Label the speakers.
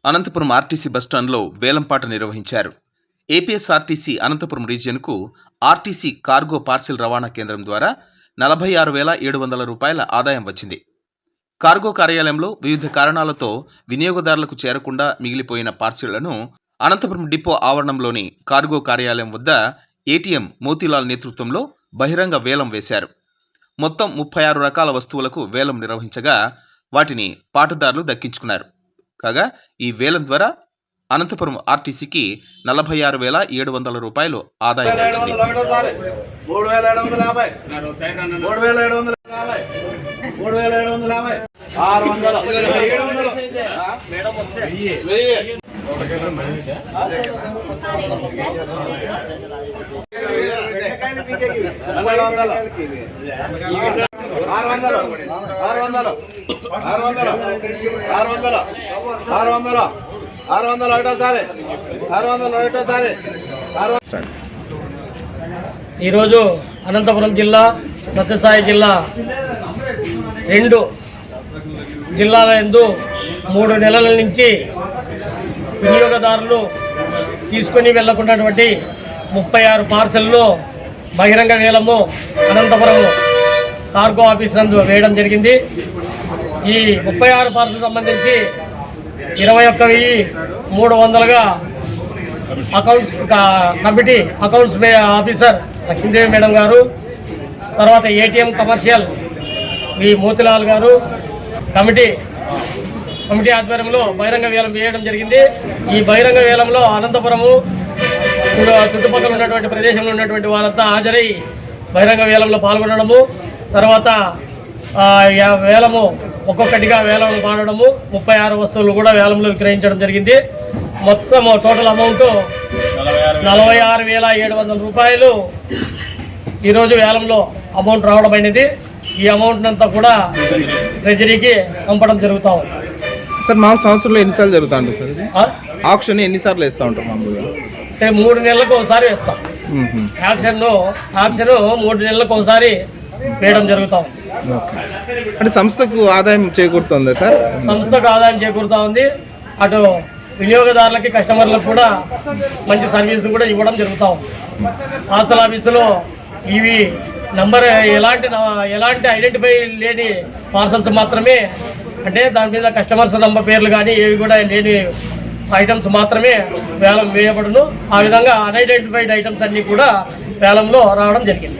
Speaker 1: Anantapuram RTC బస్టాండ్లో వేలంపాట నిర్వహించారు. ఏపీఎస్ఆర్టీసీ అనంతపురం రీజియన్కు ఆర్టీసీ కార్గో పార్సిల్ రవాణా కేంద్రం ద్వారా 46,700 రూపాయల ఆదాయం వచ్చింది. కార్గో కార్యాలయంలో వివిధ కారణాలతో వినియోగదారులకు చేరకుండా మిగిలిపోయిన పార్సిళ్లను అనంతపురం డిపో ఆవరణంలోని కార్గో కార్యాలయం వద్ద ఏటీఎం మోతీలాల్ నేతృత్వంలో బహిరంగ వేలం వేశారు. మొత్తం 36 రకాల వస్తువులకు వేలం నిర్వహించగా వాటిని పాటదారులు దక్కించుకున్నారు. కాగా ఈ వేలం ద్వారా అనంతపురం ఆర్టీసీకి 46,700 రూపాయలు ఆదాయం వచ్చింది.
Speaker 2: ఈరోజు అనంతపురం జిల్లా, సత్యసాయి జిల్లా 2 జిల్లాల యందు 3 నెలల నుంచి వినియోగదారులు తీసుకొని వెళ్లకున్నటువంటి 36 పార్సెల్ను బహిరంగ వేలము అనంతపురం కార్గో ఆఫీస్ నందు వేయడం జరిగింది. ఈ 36 పార్సెల్ సంబంధించి 21,300గా committee accounts officer Lakshmidevi madam గారు, తర్వాత ఏటీఎం కమర్షియల్ మోతిలాల్ గారు కమిటీ ఆధ్వర్యంలో బహిరంగ వేలం వేయడం జరిగింది. ఈ బహిరంగ వేలంలో అనంతపురము చుట్టుపక్కల ఉన్నటువంటి ప్రదేశంలో ఉన్నటువంటి వాళ్ళంతా హాజరై బహిరంగ వేలంలో పాల్గొనడము, తర్వాత వేలము ఒక్కొక్కటిగా వేలం పాడడము, 36 వస్తువులు కూడా వేలంలో విక్రయించడం జరిగింది. మొత్తం టోటల్ అమౌంట్ 46,700 రూపాయలు ఈరోజు వేలంలో అమౌంట్ రావడం అయినది. ఈ అమౌంట్ అంతా కూడా ట్రెజరీకి పంపడం జరుగుతూ ఉంది.
Speaker 3: సార్ మామూలు సంవత్సరంలో ఎన్నిసార్లు జరుగుతుంది సార్ ఇది? ఆక్షన్ ఎన్నిసార్లు వేస్తూ ఉంటాం? మామూలుగా
Speaker 2: అంటే 3 నెలలకు ఒకసారి వేస్తాం. ఆక్షన్ 3 నెలలకు ఒకసారి వేయడం జరుగుతూ ఉంది.
Speaker 3: అంటే సంస్థకు ఆదాయం చేకూరుతుందా సార్?
Speaker 2: సంస్థకు ఆదాయం చేకూరుతూ ఉంది. అటు వినియోగదారులకి, కస్టమర్లకు కూడా మంచి సర్వీస్ను కూడా ఇవ్వడం జరుగుతూ ఉంది. పార్సల్ ఆఫీసులో ఇవి నంబర్ ఎలాంటి ఐడెంటిఫై లేని పార్సల్స్ మాత్రమే, అంటే దాని మీద కస్టమర్స్ నంబర్ పేర్లు కానీ ఏవి కూడా లేని ఐటమ్స్ మాత్రమే వేలం వేయబడును. ఆ విధంగా అన్ఐడెంటిఫైడ్ ఐటమ్స్ అన్నీ కూడా వేలంలో రావడం జరిగింది.